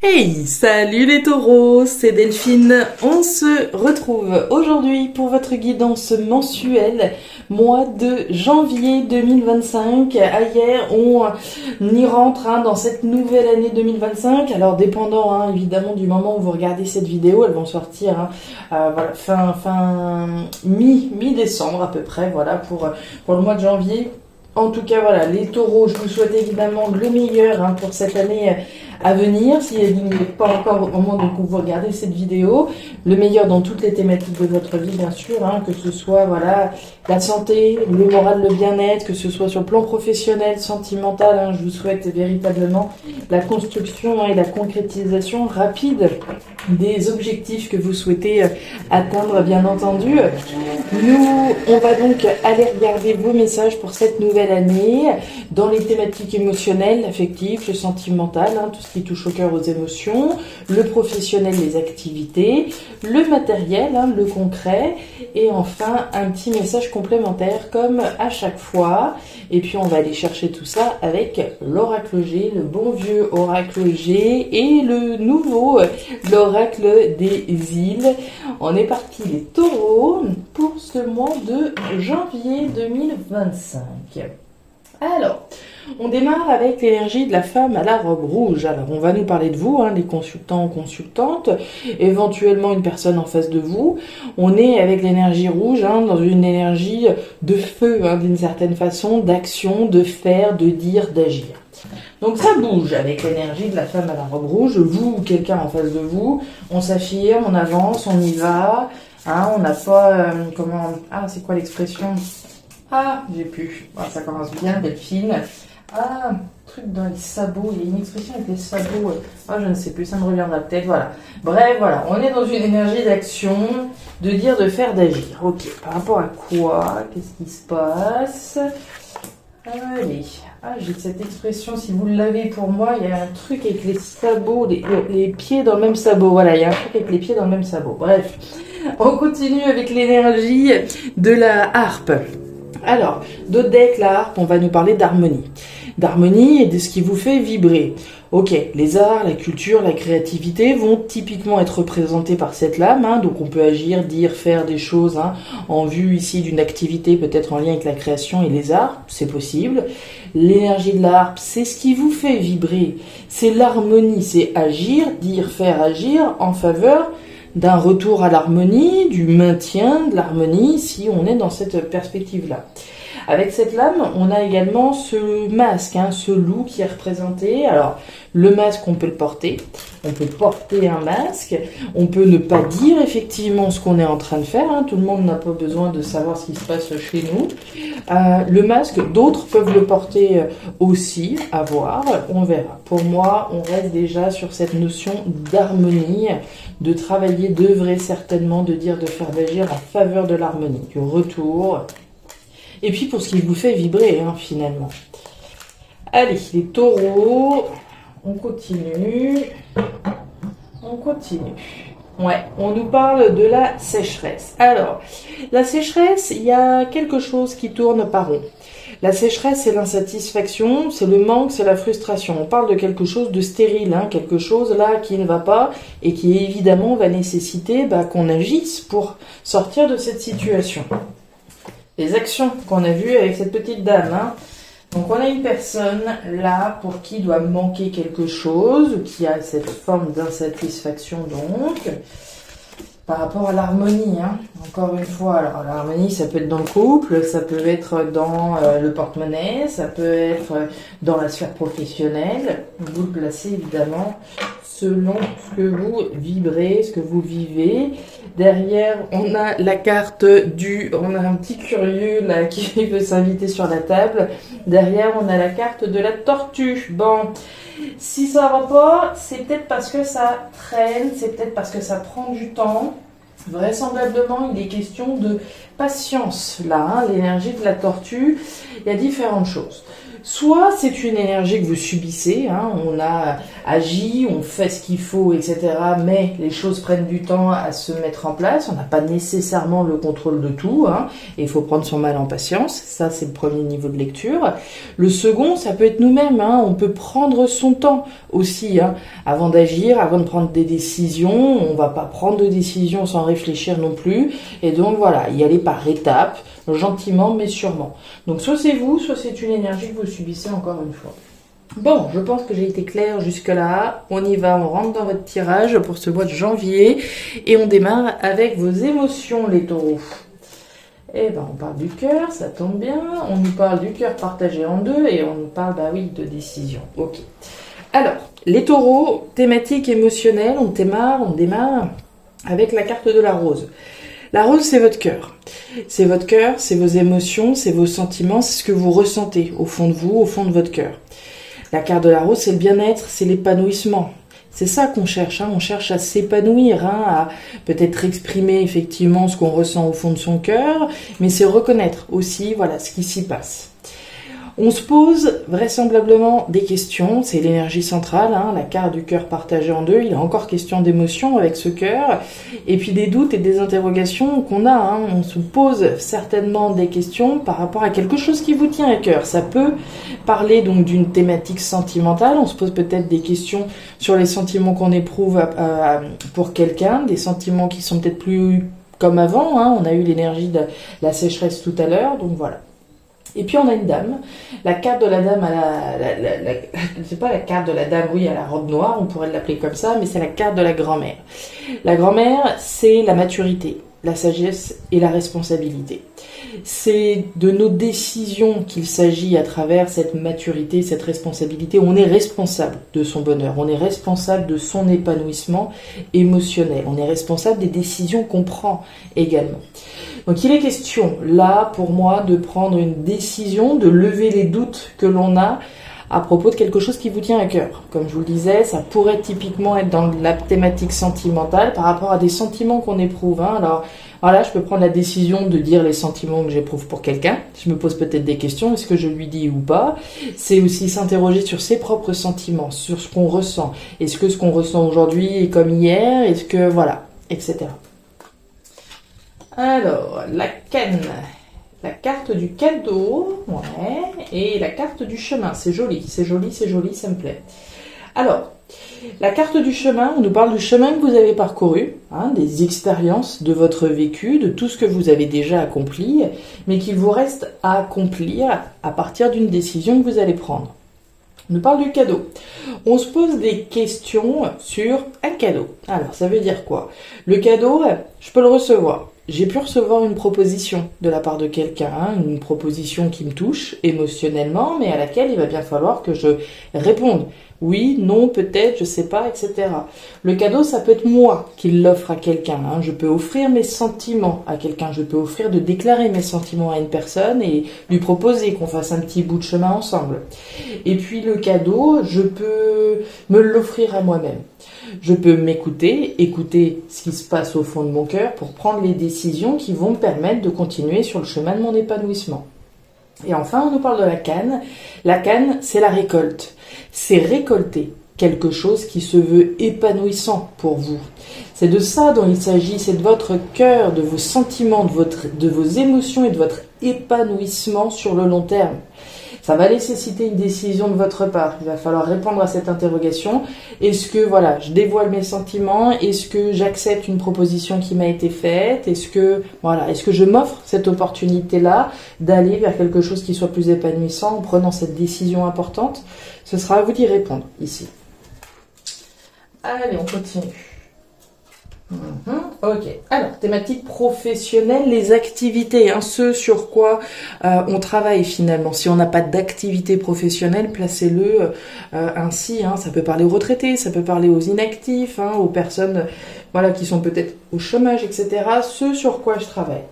Hey, salut les taureaux, c'est Delphine. On se retrouve aujourd'hui pour votre guidance mensuelle, mois de janvier 2025. Hier, on y rentre dans cette nouvelle année 2025. Alors, dépendant évidemment du moment où vous regardez cette vidéo, elles vont sortir voilà, fin mi-décembre à peu près, voilà, pour le mois de janvier. En tout cas, voilà, les taureaux, je vous souhaite évidemment le meilleur pour cette année à venir. Si elle n'est pas encore au moment où vous regardez cette vidéo, le meilleur dans toutes les thématiques de votre vie, bien sûr, que ce soit voilà la santé, le moral, le bien-être, que ce soit sur le plan professionnel, sentimental. Je vous souhaite véritablement la construction et la concrétisation rapide des objectifs que vous souhaitez atteindre, bien entendu. Nous, on va donc aller regarder vos messages pour cette nouvelle année dans les thématiques émotionnelles, affectives, le sentimental, tout ce qui touche au cœur, aux émotions, le professionnel, les activités, le matériel, le concret, et enfin un petit message complémentaire comme à chaque fois. Et puis on va aller chercher tout ça avec l'oracle G, le bon vieux oracle G et le nouveau, l'oracle des îles. On est parti les taureaux pour ce mois de janvier 2025. Alors, on démarre avec l'énergie de la femme à la robe rouge. Alors, on va nous parler de vous, les consultants, consultantes, éventuellement une personne en face de vous. On est avec l'énergie rouge, dans une énergie de feu, d'une certaine façon, d'action, de faire, de dire, d'agir. Donc ça bouge avec l'énergie de la femme à la robe rouge. Vous ou quelqu'un en face de vous, on s'affirme, on avance, on y va. On n'a pas... c'est quoi l'expression ? J'ai pu. Ça commence bien, Delphine. Truc dans les sabots. Il y a une expression avec les sabots. Je ne sais plus, ça me reviendra peut-être. Voilà. Bref, voilà. On est dans une énergie d'action, de dire, de faire, d'agir. Ok. Par rapport à quoi ? Qu'est-ce qui se passe ? Allez. J'ai cette expression, si vous l'avez pour moi, il y a un truc avec les sabots, les pieds dans le même sabot. Voilà, il y a un truc avec les pieds dans le même sabot. Bref. On continue avec l'énergie de la harpe. Alors, Dodec, la harpe, on va nous parler d'harmonie. D'harmonie et de ce qui vous fait vibrer. Ok, les arts, la culture, la créativité vont typiquement être représentés par cette lame, donc on peut agir, dire, faire des choses en vue ici d'une activité peut-être en lien avec la création et les arts, c'est possible. L'énergie de la harpe, c'est ce qui vous fait vibrer, c'est l'harmonie, c'est agir, dire, faire, agir en faveur d'un retour à l'harmonie, du maintien de l'harmonie, si on est dans cette perspective-là. Avec cette lame, on a également ce masque, ce loup qui est représenté. Alors, le masque, on peut le porter. On peut porter un masque. On peut ne pas dire effectivement ce qu'on est en train de faire. Tout le monde n'a pas besoin de savoir ce qui se passe chez nous. Le masque, d'autres peuvent le porter aussi, à voir. On verra. Pour moi, on reste déjà sur cette notion d'harmonie, de travailler, d'œuvrer certainement, de dire, de faire, d'agir en faveur de l'harmonie, du retour. Et puis pour ce qui vous fait vibrer, finalement. Allez, les taureaux, on continue. Ouais, on nous parle de la sécheresse. Alors, la sécheresse, il y a quelque chose qui tourne par rond. La sécheresse, c'est l'insatisfaction, c'est le manque, c'est la frustration. On parle de quelque chose de stérile, quelque chose là qui ne va pas et qui évidemment va nécessiter qu'on agisse pour sortir de cette situation. Les actions qu'on a vues avec cette petite dame. Donc on a une personne là pour qui doit manquer quelque chose, qui a cette forme d'insatisfaction donc, par rapport à l'harmonie. Encore une fois, alors l'harmonie ça peut être dans le couple, ça peut être dans le porte-monnaie, ça peut être dans la sphère professionnelle. Vous le placez évidemment selon ce que vous vibrez, ce que vous vivez. Derrière, on a la carte on a un petit curieux là qui veut s'inviter sur la table. Derrière, on a la carte de la tortue. Bon, si ça va pas, c'est peut-être parce que ça traîne, c'est peut-être parce que ça prend du temps. Vraisemblablement, il est question de patience là, l'énergie de la tortue. Il y a différentes choses. Soit c'est une énergie que vous subissez, hein, on a agi, on fait ce qu'il faut, etc. Mais les choses prennent du temps à se mettre en place, on n'a pas nécessairement le contrôle de tout, hein, et il faut prendre son mal en patience, ça c'est le premier niveau de lecture. Le second, ça peut être nous-mêmes, hein, on peut prendre son temps aussi, hein, avant d'agir, avant de prendre des décisions, on va pas prendre de décisions sans réfléchir non plus, et donc voilà, y aller par étapes, gentiment mais sûrement. Donc soit c'est vous, soit c'est une énergie que vous subissez encore une fois. Bon, je pense que j'ai été claire jusque-là. On y va, on rentre dans votre tirage pour ce mois de janvier et on démarre avec vos émotions, les taureaux. Eh ben, on parle du cœur, ça tombe bien. On nous parle du cœur partagé en deux et on nous parle, bah oui, de décision. Ok. Alors, les taureaux, thématique émotionnelle, on démarre avec la carte de la rose. La rose, c'est votre cœur. C'est votre cœur, c'est vos émotions, c'est vos sentiments, c'est ce que vous ressentez au fond de vous, au fond de votre cœur. La carte de la rose, c'est le bien-être, c'est l'épanouissement. C'est ça qu'on cherche, hein. On cherche à s'épanouir, hein, à peut-être exprimer effectivement ce qu'on ressent au fond de son cœur, mais c'est reconnaître aussi, voilà, ce qui s'y passe. On se pose vraisemblablement des questions, c'est l'énergie centrale, hein, la carte du cœur partagé en deux, il est encore question d'émotion avec ce cœur, et puis des doutes et des interrogations qu'on a, hein, on se pose certainement des questions par rapport à quelque chose qui vous tient à cœur. Ça peut parler donc d'une thématique sentimentale, on se pose peut-être des questions sur les sentiments qu'on éprouve pour quelqu'un, des sentiments qui sont peut-être plus comme avant, hein, on a eu l'énergie de la sécheresse tout à l'heure, donc voilà. Et puis on a une dame, la carte de la dame c'est pas la carte de la dame, oui, à la robe noire, on pourrait l'appeler comme ça, mais c'est la carte de la grand-mère. La grand-mère, c'est la maturité, la sagesse et la responsabilité. C'est de nos décisions qu'il s'agit à travers cette maturité, cette responsabilité. On est responsable de son bonheur, on est responsable de son épanouissement émotionnel, on est responsable des décisions qu'on prend également. Donc il est question, là, pour moi, de prendre une décision, de lever les doutes que l'on a à propos de quelque chose qui vous tient à cœur. Comme je vous le disais, ça pourrait typiquement être dans la thématique sentimentale par rapport à des sentiments qu'on éprouve, hein. Alors voilà, je peux prendre la décision de dire les sentiments que j'éprouve pour quelqu'un. Je me pose peut-être des questions, est-ce que je lui dis ou pas? C'est aussi s'interroger sur ses propres sentiments, sur ce qu'on ressent. Est-ce que ce qu'on ressent aujourd'hui est comme hier? Est-ce que, voilà, etc. Alors, la canne, la carte du cadeau, ouais, et la carte du chemin, c'est joli, c'est joli, c'est joli, ça me plaît. Alors, la carte du chemin, on nous parle du chemin que vous avez parcouru, hein, des expériences de votre vécu, de tout ce que vous avez déjà accompli, mais qu'il vous reste à accomplir à partir d'une décision que vous allez prendre. On nous parle du cadeau. On se pose des questions sur un cadeau. Alors, ça veut dire quoi? Le cadeau, je peux le recevoir. J'ai pu recevoir une proposition de la part de quelqu'un, hein, une proposition qui me touche émotionnellement, mais à laquelle il va bien falloir que je réponde. Oui, non, peut-être, je sais pas, etc. Le cadeau, ça peut être moi qui l'offre à quelqu'un, hein. Je peux offrir mes sentiments à quelqu'un, je peux offrir de déclarer mes sentiments à une personne et lui proposer qu'on fasse un petit bout de chemin ensemble. Et puis le cadeau, je peux me l'offrir à moi-même. Je peux m'écouter, écouter ce qui se passe au fond de mon cœur pour prendre les décisions qui vont me permettre de continuer sur le chemin de mon épanouissement. Et enfin, on nous parle de la canne. La canne, c'est la récolte. C'est récolter quelque chose qui se veut épanouissant pour vous. C'est de ça dont il s'agit, c'est de votre cœur, de vos sentiments, de vos émotions et de votre épanouissement sur le long terme. Ça va nécessiter une décision de votre part. Il va falloir répondre à cette interrogation. Est-ce que, voilà, je dévoile mes sentiments? Est-ce que j'accepte une proposition qui m'a été faite? Est-ce que je m'offre cette opportunité-là d'aller vers quelque chose qui soit plus épanouissant en prenant cette décision importante? Ce sera à vous d'y répondre, ici. Allez, on continue. Ok, alors thématique professionnelle, les activités, hein, ce sur quoi on travaille finalement. Si on n'a pas d'activité professionnelle, placez-le ainsi, hein. Ça peut parler aux retraités, ça peut parler aux inactifs, hein, aux personnes voilà, qui sont peut-être au chômage, etc. Ce sur quoi je travaille.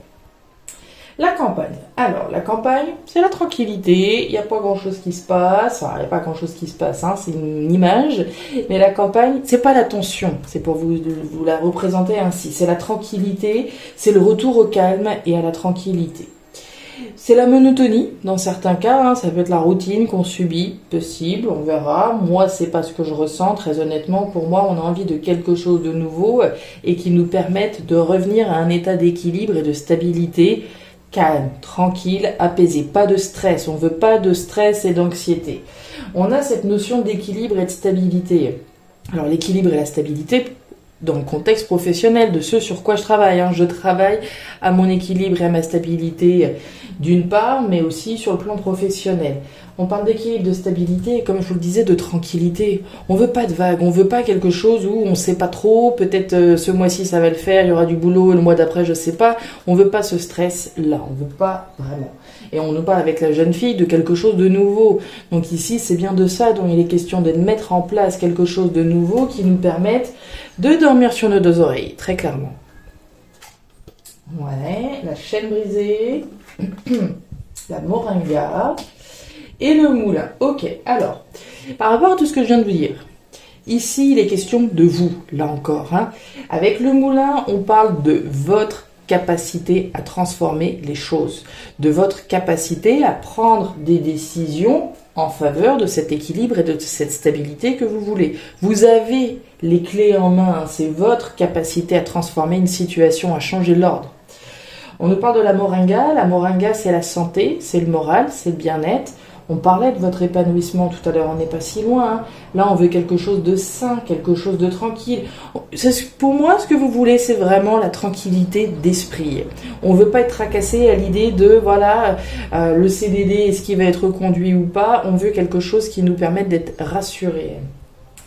La campagne. Alors, la campagne, c'est la tranquillité, il n'y a pas grand-chose qui se passe, enfin, il n'y a pas grand-chose qui se passe, hein, c'est une image, mais la campagne, c'est pas la tension, c'est pour vous la représenter ainsi, c'est la tranquillité, c'est le retour au calme et à la tranquillité. C'est la monotonie, dans certains cas, hein, ça peut être la routine qu'on subit, possible, on verra. Moi, c'est pas ce que je ressens, très honnêtement. Pour moi, on a envie de quelque chose de nouveau et qui nous permette de revenir à un état d'équilibre et de stabilité, calme, tranquille, apaisé. Pas de stress, on veut pas de stress et d'anxiété. On a cette notion d'équilibre et de stabilité. Alors l'équilibre et la stabilité, dans le contexte professionnel de ce sur quoi je travaille. Je travaille à mon équilibre et à ma stabilité d'une part, mais aussi sur le plan professionnel. On parle d'équilibre, de stabilité, et comme je vous le disais, de tranquillité. On veut pas de vagues, on veut pas quelque chose où on sait pas trop, peut-être ce mois-ci ça va le faire, il y aura du boulot, le mois d'après je sais pas. On veut pas ce stress-là, on veut pas vraiment. Et on nous parle avec la jeune fille de quelque chose de nouveau. Donc ici, c'est bien de ça dont il est question, de mettre en place quelque chose de nouveau qui nous permette de dormir sur nos deux oreilles, très clairement. Ouais, la chaîne brisée, la moringa et le moulin. Ok, alors, par rapport à tout ce que je viens de vous dire, ici, il est question de vous, là encore. Avec le moulin, on parle de votre capacité à transformer les choses, de votre capacité à prendre des décisions en faveur de cet équilibre et de cette stabilité que vous voulez. Vous avez les clés en main, c'est votre capacité à transformer une situation, à changer l'ordre. On nous parle de la moringa c'est la santé, c'est le moral, c'est le bien-être. On parlait de votre épanouissement tout à l'heure, on n'est pas si loin. Là, on veut quelque chose de sain, quelque chose de tranquille. Pour moi, ce que vous voulez, c'est vraiment la tranquillité d'esprit. On ne veut pas être tracassé à l'idée de, voilà, le CDD, est-ce qu'il va être reconduit ou pas. On veut quelque chose qui nous permette d'être rassurés.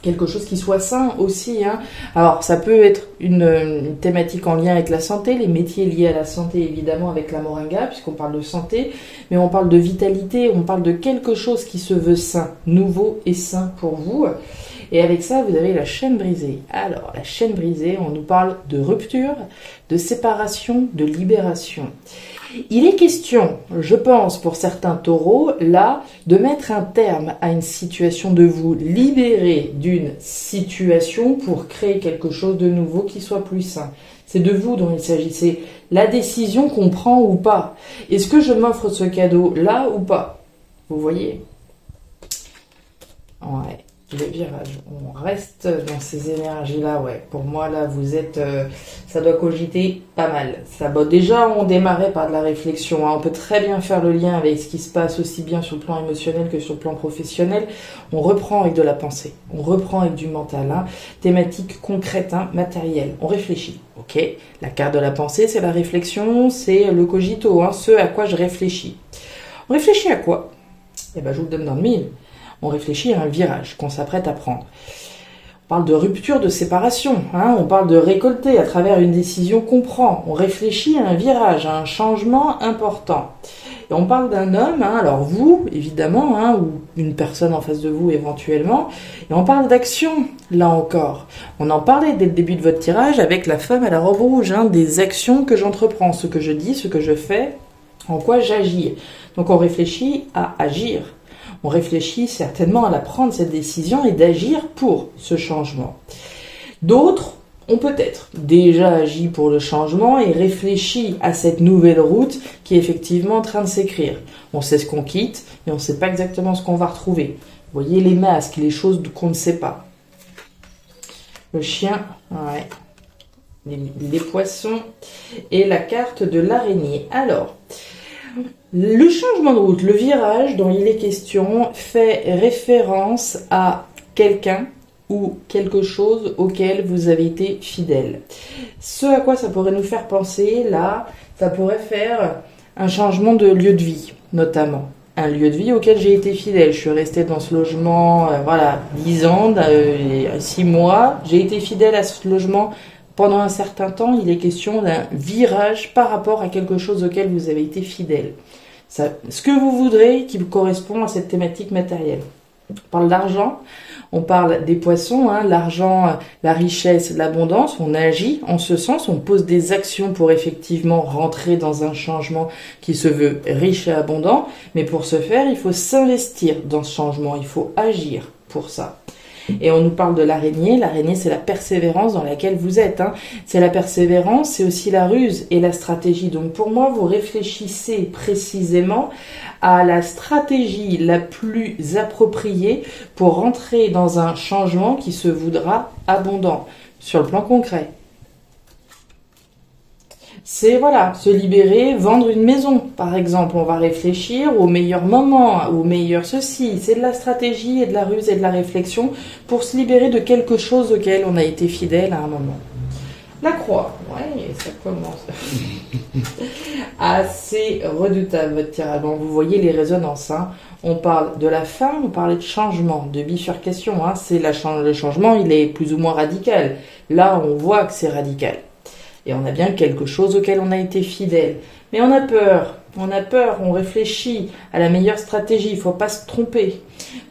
Quelque chose qui soit sain aussi. Alors, ça peut être une thématique en lien avec la santé, les métiers liés à la santé, évidemment, avec la moringa, puisqu'on parle de santé, mais on parle de vitalité, on parle de quelque chose qui se veut sain, nouveau et sain pour vous. Et avec ça, vous avez la chaîne brisée. Alors, la chaîne brisée, on nous parle de rupture, de séparation, de libération. Il est question, je pense, pour certains taureaux, là, de mettre un terme à une situation, de vous libérer d'une situation pour créer quelque chose de nouveau qui soit plus sain. C'est de vous dont il s'agit, c'est la décision qu'on prend ou pas. Est-ce que je m'offre ce cadeau là ou pas? Vous voyez? Ouais. Le virage, on reste dans ces énergies-là, ouais. Pour moi, là, vous êtes, ça doit cogiter pas mal. Déjà, on démarrait par de la réflexion. On peut très bien faire le lien avec ce qui se passe aussi bien sur le plan émotionnel que sur le plan professionnel. On reprend avec de la pensée, on reprend avec du mental, thématique concrète, matérielle. On réfléchit, ok. La carte de la pensée, c'est la réflexion, c'est le cogito, ce à quoi je réfléchis. On réfléchit à quoi? Eh ben, je vous le donne dans le mille. On réfléchit à un virage qu'on s'apprête à prendre. On parle de rupture, de séparation. On parle de récolter à travers une décision qu'on prend. On réfléchit à un virage, à un changement important. Et on parle d'un homme, alors vous, évidemment, ou une personne en face de vous éventuellement. Et on parle d'action, là encore. On en parlait dès le début de votre tirage avec la femme à la robe rouge, des actions que j'entreprends, ce que je dis, ce que je fais, en quoi j'agis. Donc on réfléchit à agir. On réfléchit certainement à la prendre cette décision et d'agir pour ce changement. D'autres ont peut-être déjà agi pour le changement et réfléchi à cette nouvelle route qui est effectivement en train de s'écrire. On sait ce qu'on quitte, mais on ne sait pas exactement ce qu'on va retrouver. Vous voyez les masques, les choses qu'on ne sait pas. Le chien, ouais. Les poissons et la carte de l'araignée. Alors, le changement de route, le virage dont il est question, fait référence à quelqu'un ou quelque chose auquel vous avez été fidèle. Ce à quoi ça pourrait nous faire penser, là, ça pourrait faire un changement de lieu de vie, notamment. Un lieu de vie auquel j'ai été fidèle. Je suis restée dans ce logement, 10 ans, 6 mois. J'ai été fidèle à ce logement pendant un certain temps. Il est question d'un virage par rapport à quelque chose auquel vous avez été fidèle. Ce que vous voudrez qui correspond à cette thématique matérielle. On parle d'argent, on parle des poissons, l'argent, la richesse, l'abondance, on agit en ce sens, on pose des actions pour effectivement rentrer dans un changement qui se veut riche et abondant, mais pour ce faire, il faut s'investir dans ce changement, il faut agir pour ça. Et on nous parle de l'araignée. L'araignée, c'est la persévérance dans laquelle vous êtes. Hein. C'est la persévérance, c'est aussi la ruse et la stratégie. Donc pour moi, vous réfléchissez précisément à la stratégie la plus appropriée pour rentrer dans un changement qui se voudra abondant sur le plan concret. C'est voilà, se libérer, vendre une maison, par exemple. On va réfléchir au meilleur moment, au meilleur ceci. C'est de la stratégie et de la ruse et de la réflexion pour se libérer de quelque chose auquel on a été fidèle à un moment. La croix, ouais, ça commence. Assez redoutable votre tirage. Bon, vous voyez les résonances. Hein. On parle de la fin, on parlait de changement, de bifurcation. Hein. Le changement, il est plus ou moins radical. Là, on voit que c'est radical. Et on a bien quelque chose auquel on a été fidèle. Mais on a peur, on réfléchit à la meilleure stratégie, il ne faut pas se tromper.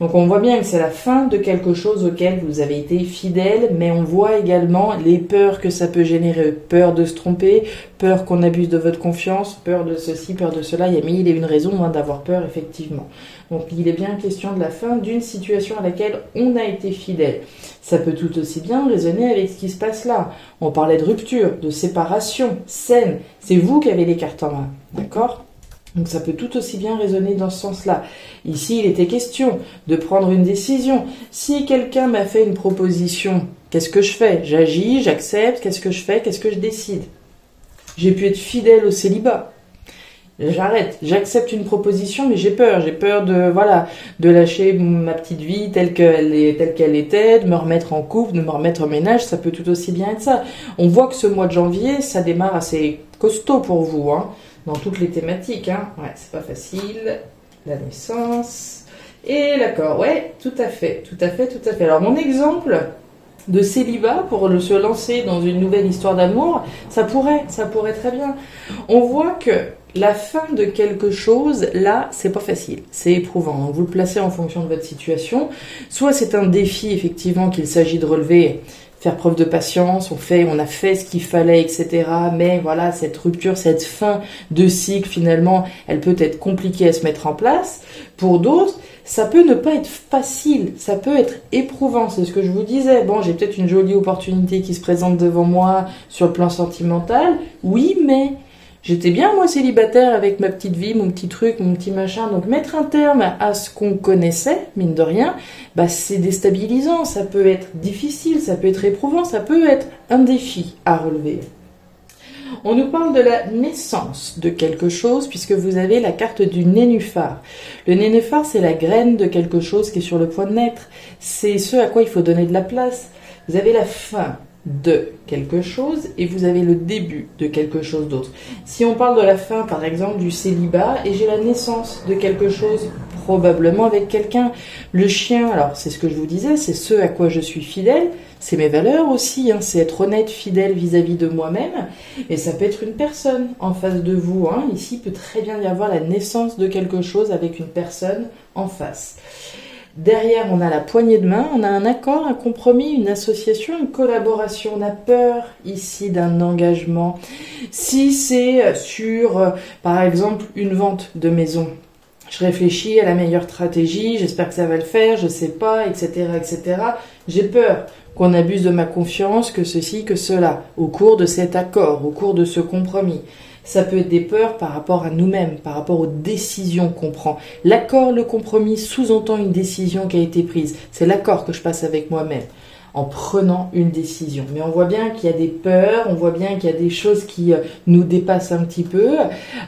Donc on voit bien que c'est la fin de quelque chose auquel vous avez été fidèle, mais on voit également les peurs que ça peut générer. Peur de se tromper, peur qu'on abuse de votre confiance, peur de ceci, peur de cela. Il y a mille et une raisons d'avoir peur, effectivement. Donc il est bien question de la fin d'une situation à laquelle on a été fidèle. Ça peut tout aussi bien résonner avec ce qui se passe là. On parlait de rupture, de séparation, saine. C'est vous qui avez les cartes en main, d'accord ? Donc ça peut tout aussi bien résonner dans ce sens-là. Ici, il était question de prendre une décision. Si quelqu'un m'a fait une proposition, qu'est-ce que je fais ? J'agis, j'accepte, qu'est-ce que je fais ? Qu'est-ce que je décide ? J'ai pu être fidèle au célibat. J'arrête, j'accepte une proposition, mais j'ai peur de lâcher ma petite vie telle qu'elle était, de me remettre en couple, de me remettre au ménage, ça peut tout aussi bien être ça. On voit que ce mois de janvier, ça démarre assez costaud pour vous, hein, dans toutes les thématiques, hein. Ouais, c'est pas facile, la naissance, et l'accord, ouais, tout à fait. Alors mon exemple de célibat pour se lancer dans une nouvelle histoire d'amour, ça pourrait très bien. On voit que la fin de quelque chose, là, c'est pas facile, c'est éprouvant. Donc vous le placez en fonction de votre situation. Soit c'est un défi, effectivement, qu'il s'agit de relever, faire preuve de patience, on a fait ce qu'il fallait, etc. Mais voilà, cette rupture, cette fin de cycle, finalement, elle peut être compliquée à se mettre en place. Pour d'autres, ça peut ne pas être facile, ça peut être éprouvant, c'est ce que je vous disais. Bon, j'ai peut-être une jolie opportunité qui se présente devant moi sur le plan sentimental, oui, mais j'étais bien, moi, célibataire avec ma petite vie, mon petit truc, mon petit machin. Donc, mettre un terme à ce qu'on connaissait, mine de rien, c'est déstabilisant. Ça peut être difficile, ça peut être éprouvant, ça peut être un défi à relever. On nous parle de la naissance de quelque chose puisque vous avez la carte du nénuphar. Le nénuphar, c'est la graine de quelque chose qui est sur le point de naître. C'est ce à quoi il faut donner de la place. Vous avez la fin de quelque chose et vous avez le début de quelque chose d'autre. Si on parle de la fin, par exemple, du célibat, et j'ai la naissance de quelque chose, probablement avec quelqu'un, le chien, alors c'est ce que je vous disais, c'est ce à quoi je suis fidèle, c'est mes valeurs aussi, hein, c'est être honnête, fidèle vis-à-vis de moi-même, et ça peut être une personne en face de vous, hein. Ici, il peut très bien y avoir la naissance de quelque chose avec une personne en face. Derrière, on a la poignée de main, on a un accord, un compromis, une association, une collaboration. On a peur ici d'un engagement. Si c'est sur, par exemple, une vente de maison, je réfléchis à la meilleure stratégie, j'espère que ça va le faire, je sais pas, etc., etc. J'ai peur qu'on abuse de ma confiance, que ceci, que cela, au cours de cet accord, au cours de ce compromis. Ça peut être des peurs par rapport à nous-mêmes, par rapport aux décisions qu'on prend. L'accord, le compromis sous-entend une décision qui a été prise. C'est l'accord que je passe avec moi-même en prenant une décision. Mais on voit bien qu'il y a des peurs, on voit bien qu'il y a des choses qui nous dépassent un petit peu.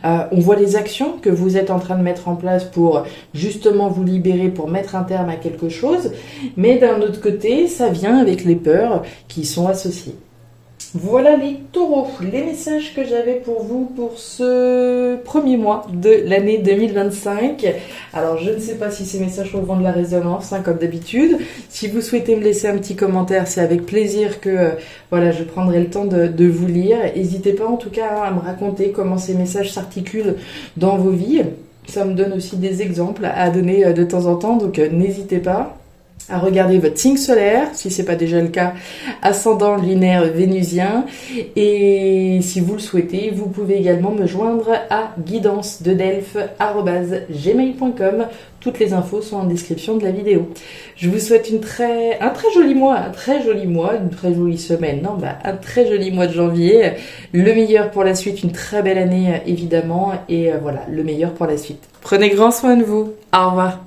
On voit les actions que vous êtes en train de mettre en place pour justement vous libérer, pour mettre un terme à quelque chose. Mais d'un autre côté, ça vient avec les peurs qui sont associées. Voilà les taureaux, les messages que j'avais pour vous pour ce premier mois de l'année 2025. Alors je ne sais pas si ces messages vont de la résonance, hein, comme d'habitude. Si vous souhaitez me laisser un petit commentaire, c'est avec plaisir que je prendrai le temps de vous lire. N'hésitez pas en tout cas à me raconter comment ces messages s'articulent dans vos vies. Ça me donne aussi des exemples à donner de temps en temps, donc n'hésitez pas. à regarder votre signe solaire, si c'est pas déjà le cas, ascendant lunaire vénusien. Et si vous le souhaitez, vous pouvez également me joindre à guidance-de-delphes@gmail.com. Toutes les infos sont en description de la vidéo. Je vous souhaite un très joli mois, une très jolie semaine, un très joli mois de janvier. Le meilleur pour la suite, une très belle année évidemment, et voilà, le meilleur pour la suite. Prenez grand soin de vous. Au revoir.